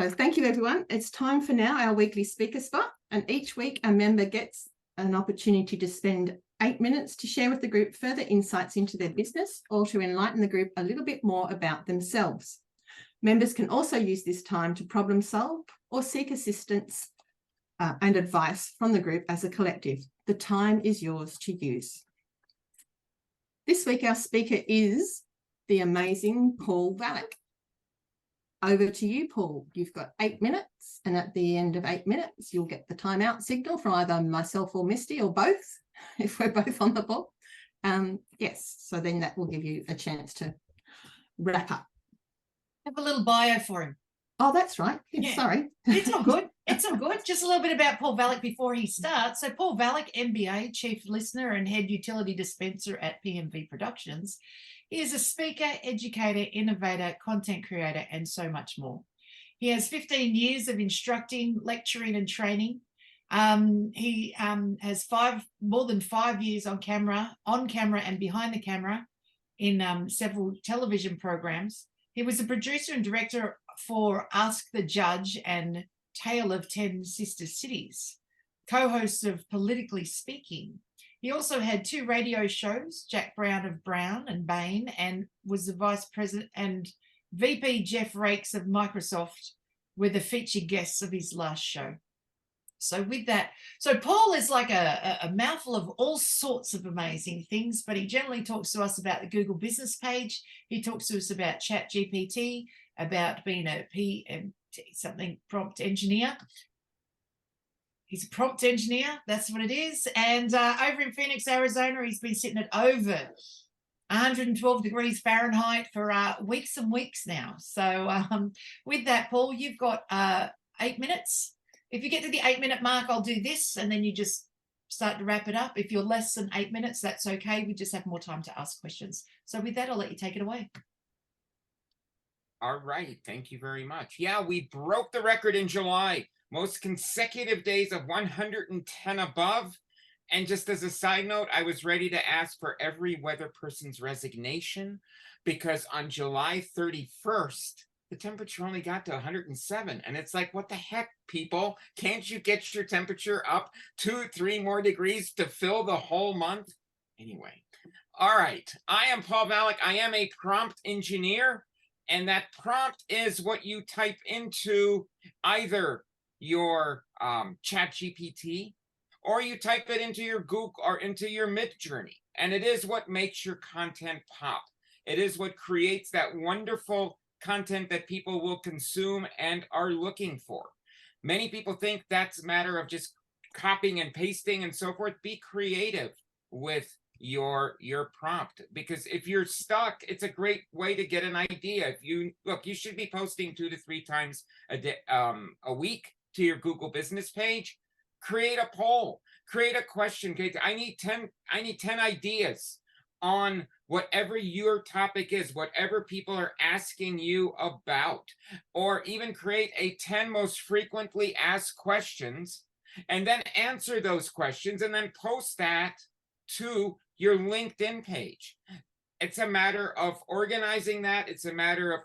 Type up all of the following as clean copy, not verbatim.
So thank you, everyone. It's time for now our weekly speaker spot, and each week a member gets an opportunity to spend 8 minutes to share with the group further insights into their business or to enlighten the group a little bit more about themselves. Members can also use this time to problem solve or seek assistance and advice from the group as a collective. The time is yours to use. This week our speaker is the amazing Paul Valach. Over to you, Paul. You've got 8 minutes, and at the end of 8 minutes, you'll get the timeout signal from either myself or Misty, or both, if we're both on the ball. Yes, so then that will give you a chance to wrap up. Have a little bio for him. Oh, that's right. Yeah. Sorry. It's all good. It's all good. Just a little bit about Paul Valach before he starts. So Paul Valach, MBA, Chief Listener and Head Utility Dispenser at PMV Productions. He is a speaker, educator, innovator, content creator, and so much more. He has 15 years of instructing, lecturing, and training. He has more than 5 years on camera and behind the camera in several television programs. He was a producer and director for Ask the Judge and Tale of 10 Sister Cities, co-host of Politically Speaking. He also had 2 radio shows, Jack Brown of Brown and Bain, and was the Vice President and VP Jeff Rakes of Microsoft were the featured guests of his last show. So with that, so Paul is like a mouthful of all sorts of amazing things, but he generally talks to us about the Google business page. He talks to us about ChatGPT, about being a prompt engineer. He's a prompt engineer, that's what it is. And over in Phoenix, Arizona, he's been sitting at over 112 degrees Fahrenheit for weeks and weeks now. So with that, Paul, you've got 8 minutes. If you get to the 8-minute mark, I'll do this, and then you just start to wrap it up. If you're less than 8 minutes, that's okay. We just have more time to ask questions. So with that, I'll let you take it away. All right. Thank you very much. Yeah, we broke the record in July. Most consecutive days of 110 above. And just as a side note, I was ready to ask for every weather person's resignation, because on July 31st, the temperature only got to 107. And it's like, what the heck, people? Can't you get your temperature up 2-3 more degrees to fill the whole month? Anyway, all right. I am Paul Valach. I am a prompt engineer. And that prompt is what you type into either your ChatGPT, or you type it into your Google or into your Midjourney. And it is what makes your content pop. It is what creates that wonderful content that people will consume and are looking for. Many people think that's a matter of just copying and pasting and so forth. Be creative with your prompt, because if you're stuck, it's a great way to get an idea. If you look, you should be posting 2 to 3 times a day, a week to your Google business page. Create a poll, create a question. Okay, I need 10 ideas on whatever your topic is, whatever people are asking you about, or even create a 10 most frequently asked questions, and then answer those questions, and then post that to your LinkedIn page. It's a matter of organizing that. It's a matter of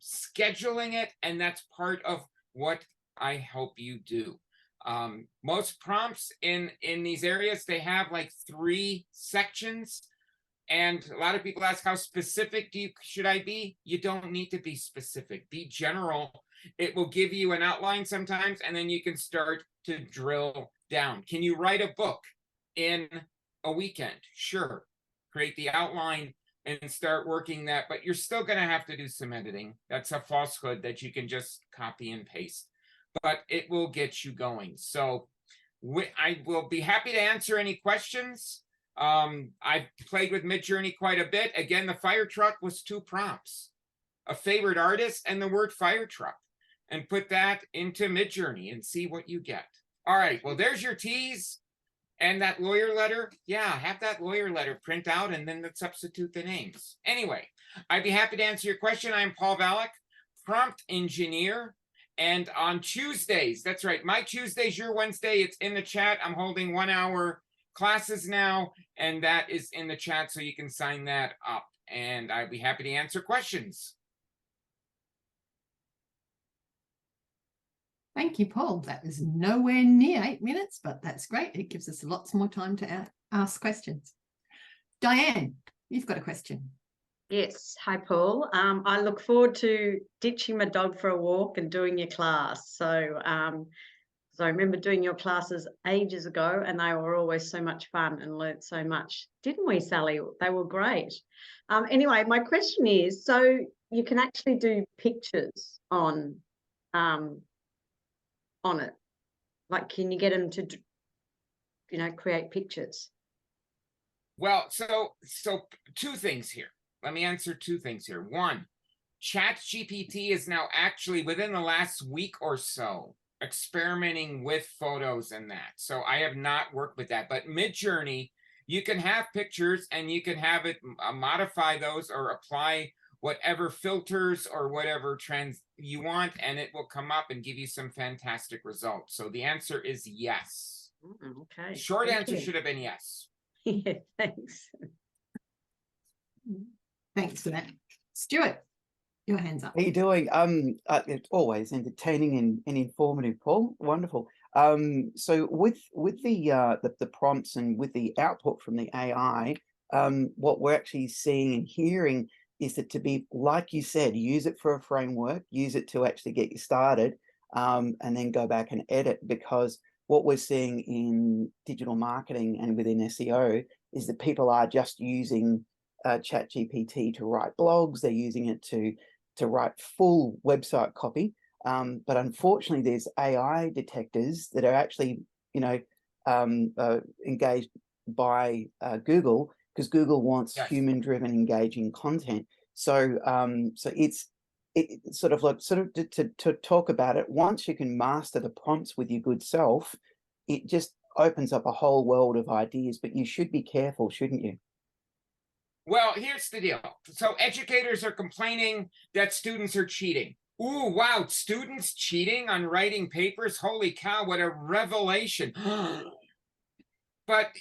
scheduling it, and that's part of what I help you do. Most prompts in these areas, they have like 3 sections, and a lot of people ask, how specific should I be? You don't need to be specific. Be general. It will give you an outline sometimes, and then you can start to drill down. Can you write a book in a weekend? Sure. Create the outline and start working that, but you're still going to have to do some editing. That's a falsehood that you can just copy and paste, but it will get you going. So I will be happy to answer any questions. I've played with Midjourney quite a bit. Again, the fire truck was 2 prompts, a favorite artist and the word fire truck, and put that into Midjourney and see what you get. All right, well, there's your tease. And that lawyer letter, yeah, have that lawyer letter print out and then substitute the names. Anyway, I'd be happy to answer your question. I'm Paul Valach, prompt engineer. And on Tuesdays, that's right, my Tuesday's your Wednesday. It's in the chat. I'm holding 1-hour classes now, and that is in the chat, so you can sign that up. And I'd be happy to answer questions. Thank you, Paul. That was nowhere near 8 minutes, but that's great. It gives us lots more time to ask questions. Diane, you've got a question. Yes. Hi, Paul. I look forward to ditching my dog for a walk and doing your class. So I remember doing your classes ages ago, and they were always so much fun and learnt so much. Didn't we, Sally? They were great. Anyway, my question is, so you can actually do pictures on it. Like, can you get them to, create pictures? Well, so two things here. Let me answer two things here. One, ChatGPT is now actually within the last week or so experimenting with photos and that. So I have not worked with that, but Midjourney, you can have pictures and you can have it modify those or apply whatever filters or whatever trends you want, and it will come up and give you some fantastic results. So the answer is yes. Okay. Short Thank answer you. should have been yes. Yeah, thanks. Thanks for that. Stuart, your hand's up. How are you doing? It's always entertaining and informative, Paul. Wonderful. So with the prompts and with the output from the AI, what we're actually seeing and hearing is that to be, like you said, use it for a framework, use it to actually get you started, and then go back and edit, because what we're seeing in digital marketing and within SEO is that people are just using ChatGPT to write blogs. They're using it to write full website copy. But unfortunately, there's AI detectors that are actually, engaged by Google, because Google wants Yes. human-driven, engaging content. So, it's sort of to talk about it. Once you can master the prompts with your good self, it just opens up a whole world of ideas. But you should be careful, shouldn't you? Well, here's the deal. So educators are complaining that students are cheating. Ooh, wow, students cheating on writing papers? Holy cow, what a revelation. But,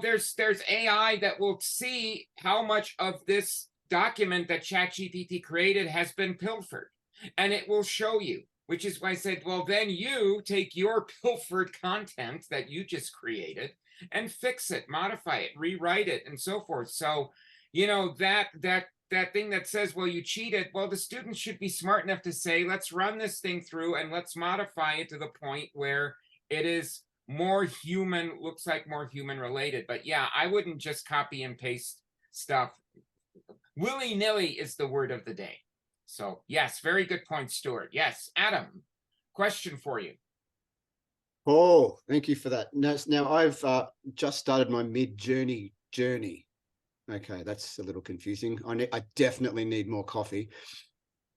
there's AI that will see how much of this document that ChatGPT created has been pilfered. And it will show you, which is why I said, well, then you take your pilfered content that you just created and fix it, modify it, rewrite it, and so forth. So, that thing that says, well, you cheated, well, the students should be smart enough to say, let's run this thing through and let's modify it to the point where it is more human, looks like more human related. But yeah, I wouldn't just copy and paste stuff. Willy-nilly is the word of the day. So yes, very good point, Stuart. Yes, Adam, question for you. Oh, thank you for that. Now I've just started my Midjourney journey. Okay, that's a little confusing. I definitely need more coffee.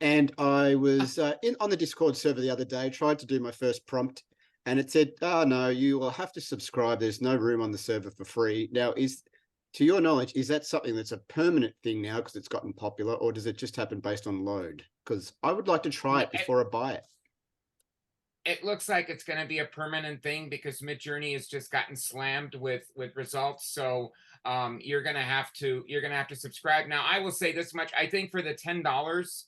And I was on the Discord server the other day, tried to do my first prompt, and it said, "Oh no, you will have to subscribe. There's no room on the server for free." Now, to your knowledge, is that something that's a permanent thing now because it's gotten popular, or does it just happen based on load? Because I would like to try it before I buy it. It looks like it's going to be a permanent thing because Midjourney has just gotten slammed with results. So you're going to have to subscribe. Now, I will say this much: I think for the $10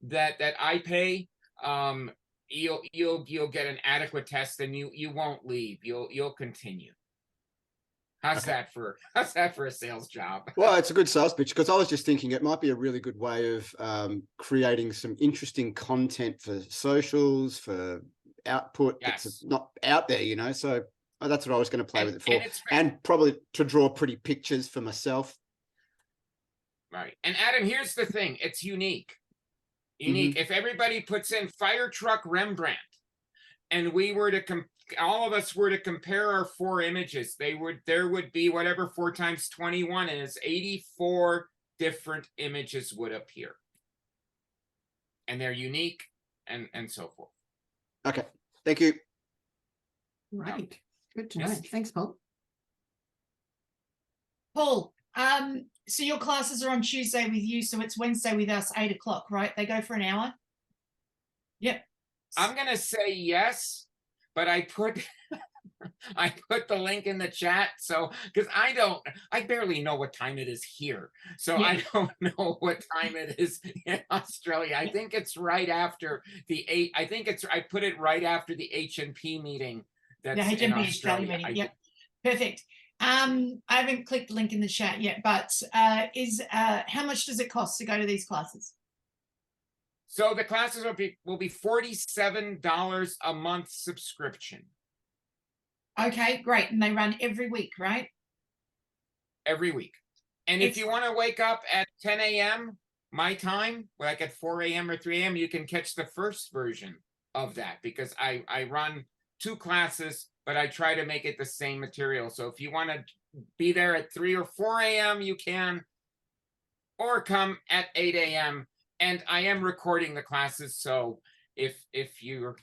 that I pay, you'll get an adequate test, and you won't leave. You'll continue. How's that for a sales job? Well, it's a good sales pitch, because I was just thinking it might be a really good way of creating some interesting content for socials, for output that's not out there, so that's what I was going to play with it for, and probably to draw pretty pictures for myself. Right. And Adam, here's the thing: it's unique. If everybody puts in fire truck Rembrandt, and we were to all of us were to compare our 4 images, there would be whatever 4 times 21 is, 84 different images would appear, and they're unique and so forth. Okay, thank you. Right. Good to know. Thanks, Paul. Paul, so your classes are on Tuesday with you, so it's Wednesday with us, 8 o'clock, right? They go for an hour? Yep. I'm going to say yes, but I put I put the link in the chat. So, because I barely know what time it is here. So Yeah. I don't know what time it is in Australia. I think it's right after I put it right after the H&P meeting that's The in HMP Australia Australia. meeting. Yep. Perfect. I haven't clicked the link in the chat yet, but how much does it cost to go to these classes? So the classes will be $47 a month subscription. Okay, great. And they run every week, right? Every week. And if you Excellent. want to wake up at 10 a.m. my time, like at 4 a.m. or 3 a.m., you can catch the first version of that, because I run 2 classes, but I try to make it the same material. So if you want to be there at 3 or 4 a.m., you can, or come at 8 a.m. And I am recording the classes, so if you're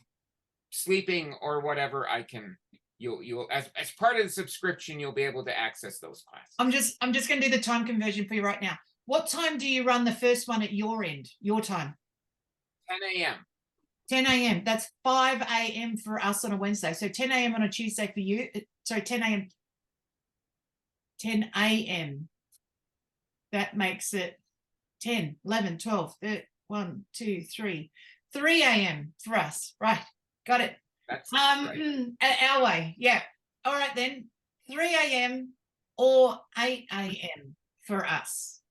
sleeping or whatever, I can you'll as part of the subscription, you'll be able to access those classes. I'm just going to do the time conversion for you right now. What time do you run the first one at your end, your time? 10 a.m. 10 a.m. That's 5 a.m. for us on a Wednesday. So 10 a.m. on a Tuesday for you. Sorry, 10 a.m. 10 a.m. That makes it 10, 11, 12, 1, 2, 3. 3 a.m. for us. Right. Got it. That's right. Our way. Yeah. All right then. 3 a.m. or 8 a.m. for us.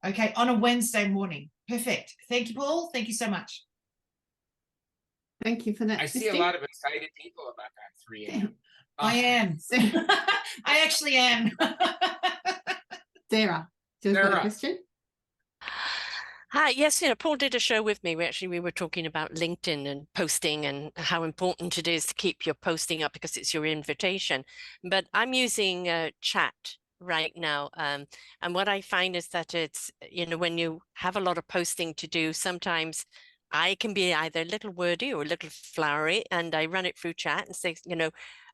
Okay. On a Wednesday morning. Perfect. Thank you, Paul. Thank you so much. Thank you for that. I see a lot of excited people about that 3 a.m. I am. I actually am. Sarah, do you have a Sarah. question? Hi, yes, Paul did a show with me. We were talking about LinkedIn and posting and how important it is to keep your posting up because it's your invitation. But I'm using chat right now. And what I find is that it's, when you have a lot of posting to do, sometimes I can be either a little wordy or a little flowery, and I run it through chat and say,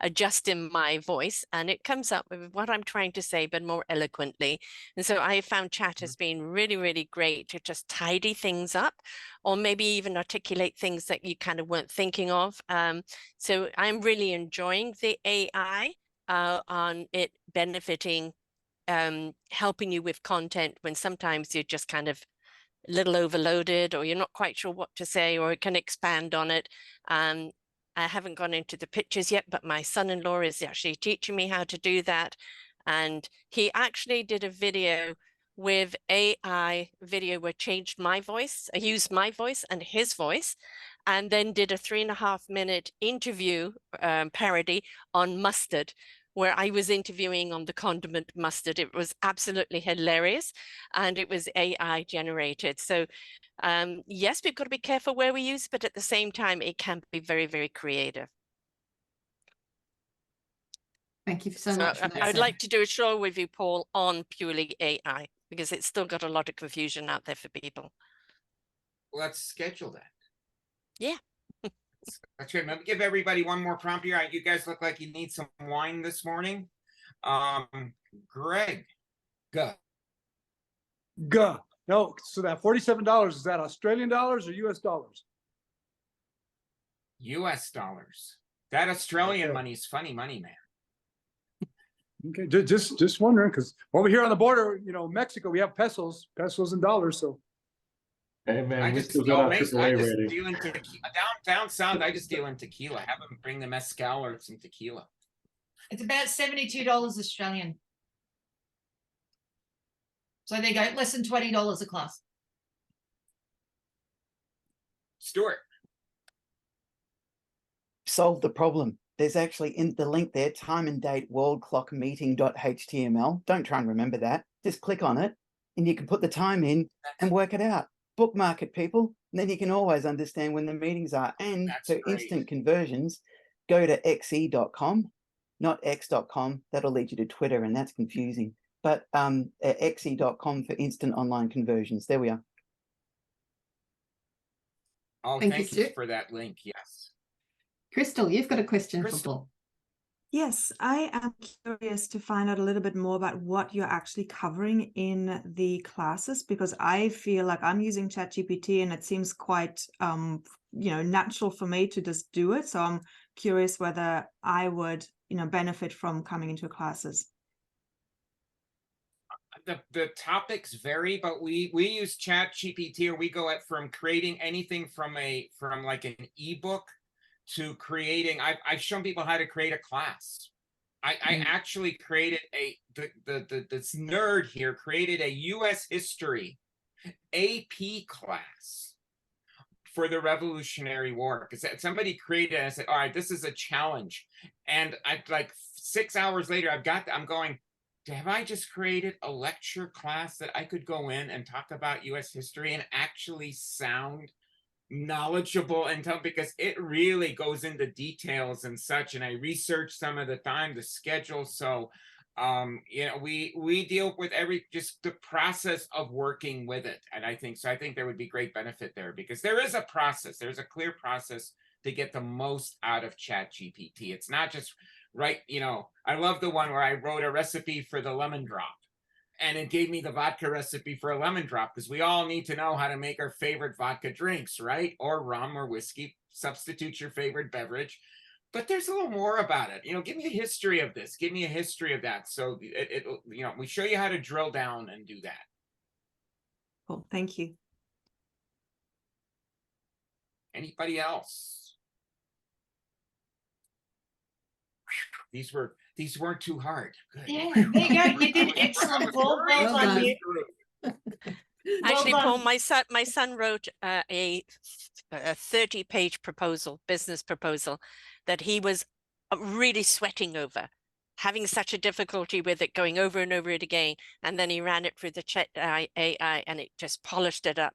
adjust in my voice, and it comes up with what I'm trying to say, but more eloquently. And so I have found chat has been really, really great to just tidy things up, or maybe even articulate things that you kind of weren't thinking of. So I'm really enjoying the AI on it benefiting, helping you with content when sometimes you're just kind of a little overloaded, or you're not quite sure what to say, or it can expand on it. I haven't gone into the pictures yet, but my son-in-law is actually teaching me how to do that. And he actually did a video with AI video where I changed my voice. I used my voice and his voice, and then did a 3.5-minute interview parody on mustard, where I was interviewing on the condiment mustard. It was absolutely hilarious, and it was AI generated. So yes, we've got to be careful where we use, but at the same time, it can be very, very creative. Thank you so much for that. I'd like to do a show with you, Paul, on purely AI, because it's still got a lot of confusion out there for people. Let's schedule that. Yeah. That's good. Let me give everybody one more prompt here. You guys look like you need some wine this morning. Greg, go. No, so that $47, is that Australian dollars or US dollars? US dollars. That Australian Okay. money is funny money, man. Okay, just wondering, because over here on the border, Mexico, we have pesos and dollars. So Hey man, we I still got our just AAA rating. deal in tequila. Down south, I just deal in tequila. Have them bring the mezcal or some tequila. It's about $72 Australian. So there you go, less than $20 a class. Stuart. Solve the problem. There's actually in the link there, time and date worldclockmeeting.html. Don't try and remember that. Just click on it and you can put the time in and work it out. Bookmark it, people. And then you can always understand when the meetings are. And for instant conversions, go to xe.com, not x.com. That'll lead you to Twitter, and that's confusing. But xe.com for instant online conversions. There we are. Oh, thank you for that link. Yes. Crystal, you've got a question for Paul. Yes, I am curious to find out a little bit more about what you're actually covering in the classes, because I feel like I'm using ChatGPT and it seems quite, natural for me to just do it. So I'm curious whether I would, benefit from coming into classes? The topics vary, but we use ChatGPT, or we go at from creating anything from like an ebook to creating. I've shown people how to create a class. I actually created this nerd here created a U.S. history AP class for the Revolutionary War, because somebody created it and I said, all right, this is a challenge. And I like 6 hours later, I'm going, have I just created a lecture class that I could go in and talk about U.S. history and actually sound knowledgeable and tell, because it really goes into details and such. And I research some of the time, the schedule. So, we deal with just the process of working with it. And I think there would be great benefit there, because there is a process. There's a clear process to get the most out of ChatGPT. It's not just right. I love the one where I wrote a recipe for the lemon drop, and it gave me the vodka recipe for a lemon drop, because we all need to know how to make our favorite vodka drinks, right? Or rum or whiskey, substitute your favorite beverage. But there's a little more about it. Give me a history of this, give me a history of that. So we show you how to drill down and do that. Cool, thank you. Anybody else? These weren't too hard. Good. Yeah, there you go. You did excellent, Paul. Well done. Actually, Well Paul, done. my son wrote a 30-page business proposal that he was really sweating over, having such a difficulty with it, going over and over it again. And then he ran it through the chat AI, and it just polished it up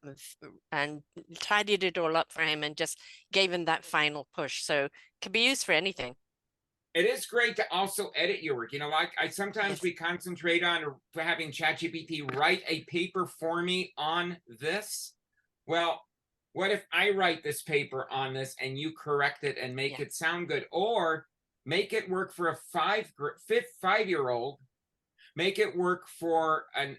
and tidied it all up for him and just gave him that final push. So it can be used for anything. It is great to also edit your work. Like sometimes we concentrate on having ChatGPT write a paper for me on this. Well, what if I write this paper on this and you correct it and make it sound good, or make it work for a 5-year-old, make it work for a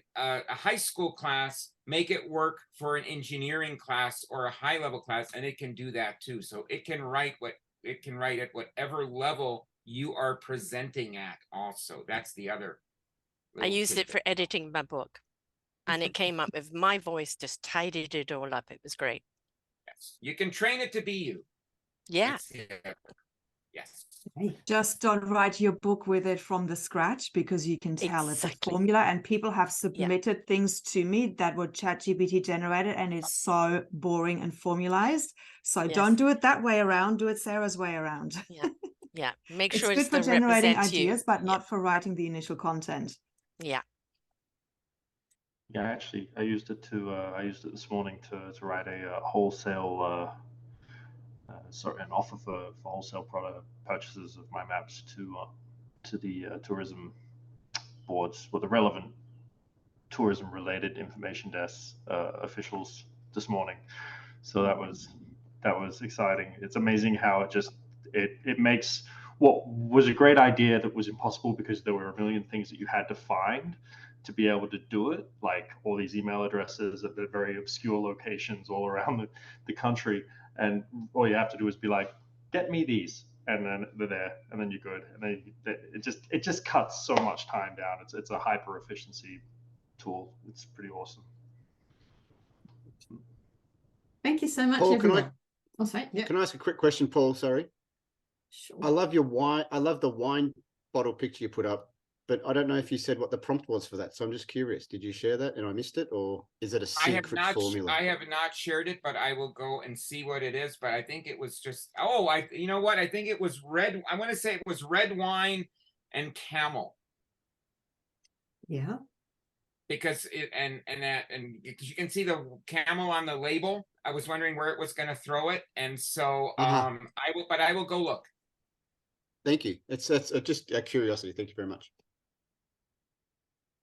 high school class, make it work for an engineering class or a high level class, and it can do that too. So it can write at whatever level you are presenting at. Also, that's the other. I used it for editing my book, and it came up with my voice, just tidied it all up. It was great. Yes, you can train it to be you. Yeah. Yes. Just don't write your book with it from the scratch, because you can tell it's a formula, and people have submitted things to me that were ChatGPT generated, and it's so boring and formalized. So don't do it that way around. Do it Sarah's way around. Yeah. Make It's sure good it's for generating ideas, you. but not for writing the initial content. Yeah. Yeah, actually, I used it this morning to write a wholesale an offer for wholesale product purchases of my maps to the tourism boards, or the relevant tourism related information desks officials this morning. So that was exciting. It's amazing how it makes what was a great idea that was impossible because there were a million things that you had to find to be able to do it, like all these email addresses at the very obscure locations all around the country. And all you have to do is be like, get me these, and then they're there, and then you're good. And then it just cuts so much time down. It's a hyper efficiency tool. It's pretty awesome. Thank you so much, Paul, everyone. Can I ask a quick question, Paul? Sorry. Sure. I love your wine. I love the wine bottle picture you put up, but I don't know if you said what the prompt was for that. So I'm just curious. Did you share that and I missed it, or is it a secret formula? I have not shared it, but I will go and see what it is. But I think it was just, you know what? I think it was red. I want to say it was red wine and camel. Yeah. Because because you can see the camel on the label. I was wondering where it was going to throw it, and so I will go look. Thank you. It's just a curiosity. Thank you very much.